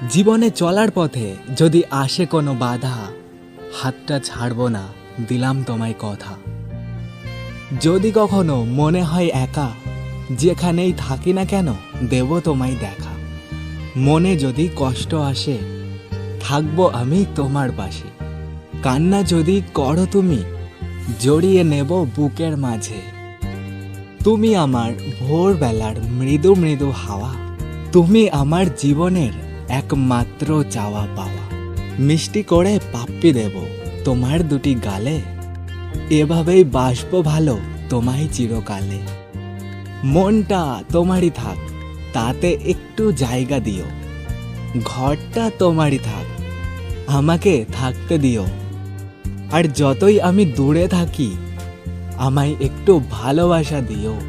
জীবনে চলার পথে যদি আসে কোনো বাধা, হাতটা ছাড়বো না, দিলাম তোমায় কথা। যদি কখনো মনে হয় একা, যেখানেই থাকি না কেন দেব তোমায় দেখা। মনে যদি কষ্ট আসে, থাকবো আমি তোমার পাশে। কান্না যদি করো তুমি, জড়িয়ে নেব বুকের মাঝে। তুমি আমার ভোরবেলার মৃদু মৃদু হাওয়া, তুমি আমার জীবনের একমাত্র চাওয়া পাওয়া। মিষ্টি করে পাপ্পি দেব তোমার দুটি গালে, এভাবেই বাসবো ভালো তোমায় চিরকালে। মনটা তোমারই থাক, তাতে একটু জায়গা দিও। ঘরটা তোমারই থাক, আমাকে থাকতে দিও। আর যতই আমি দূরে থাকি, আমায় একটু ভালোবাসা দিও।